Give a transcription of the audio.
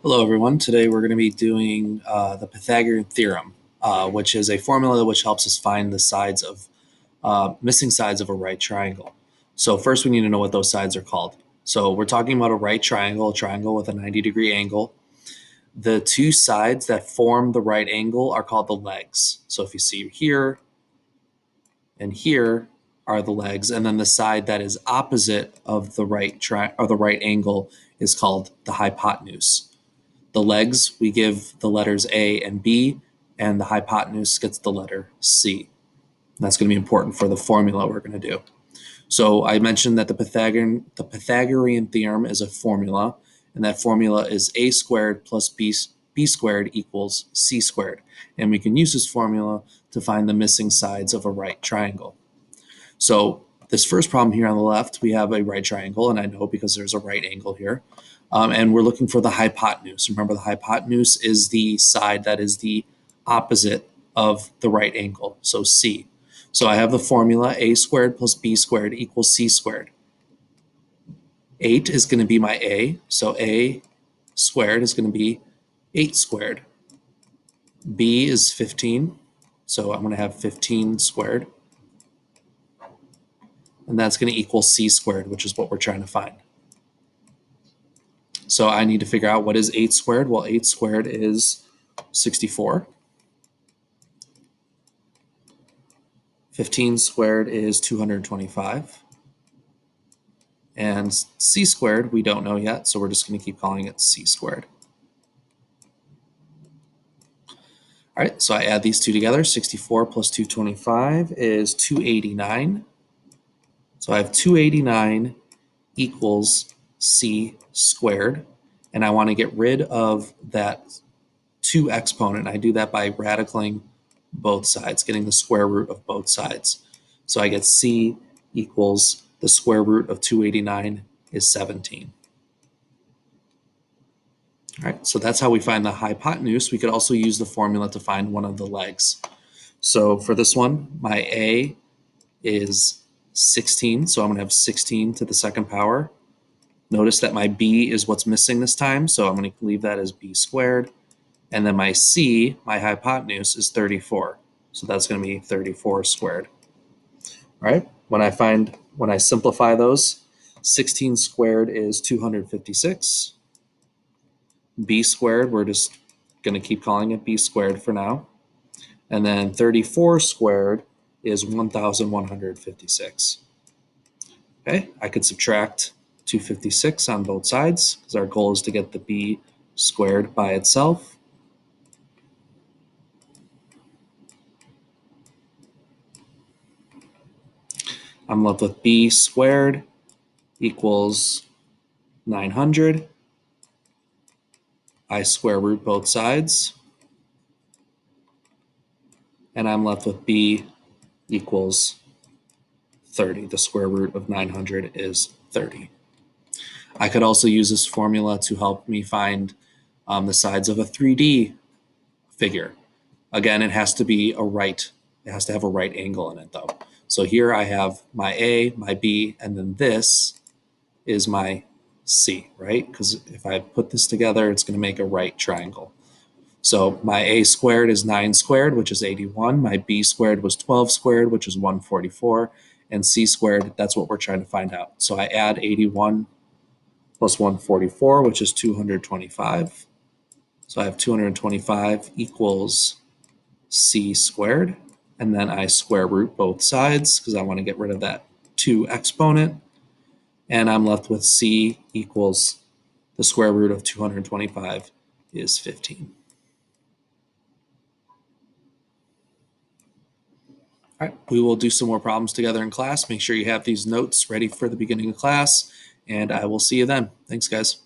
Hello, everyone. Today we're going to be doing the Pythagorean theorem, which is a formula which helps us find the sides of missing sides of a right triangle. So first, we need to know what those sides are called. So we're talking about a triangle with a 90-degree angle. The two sides that form the right angle are called the legs. So if you see here and here are the legs, and then the side that is opposite of the right angle is called the hypotenuse. The legs, we give the letters A and B, and the hypotenuse gets the letter C. And that's going to be important for the formula we're going to do. So I mentioned that the Pythagorean theorem is a formula, and that formula is a squared plus b squared equals c squared. And we can use this formula to find the missing sides of a right triangle. So this first problem here on the left, we have a right triangle, and I know because there's a right angle here. And we're looking for the hypotenuse. Remember, the hypotenuse is the side that is the opposite of the right angle, so C. So I have the formula a squared plus b squared equals c squared. 8 is going to be my a, so a squared is going to be 8 squared. B is 15, so I'm going to have 15 squared. And that's going to equal c squared, which is what we're trying to find. So I need to figure out what is 8 squared. Well, 8 squared is 64. 15 squared is 225. And c squared, we don't know yet, so we're just going to keep calling it c squared. All right, so I add these two together. 64 plus 225 is 289. So I have 289 equals c squared. And I want to get rid of that 2 exponent. I do that by radicaling both sides, getting the square root of both sides. So I get c equals the square root of 289 is 17. All right, so that's how we find the hypotenuse. We could also use the formula to find one of the legs. So for this one, my a is 16, so I'm going to have 16 to the second power. Notice that my b is what's missing this time, so I'm going to leave that as b squared. And then my c, my hypotenuse, is 34. So that's going to be 34 squared. All right, when I simplify those, 16 squared is 256. B squared, we're just going to keep calling it b squared for now. And then 34 squared is 1,156. Okay, I could subtract 256 on both sides because our goal is to get the b squared by itself. I'm left with b squared equals 900. I square root both sides. And I'm left with b equals 30. The square root of 900 is 30. I could also use this formula to help me find the sides of a 3D figure. Again, it has to have a right angle in it though. So here I have my A, my B, and then this is my C, right? Because if I put this together, it's going to make a right triangle. So my a squared is 9 squared, which is 81. My b squared was 12 squared, which is 144. And c squared, that's what we're trying to find out. So I add 81 plus 144, which is 225. So I have 225 equals c squared. And then I square root both sides because I want to get rid of that 2 exponent. And I'm left with c equals the square root of 225 is 15. All right, we will do some more problems together in class. Make sure you have these notes ready for the beginning of class, and I will see you then. Thanks, guys.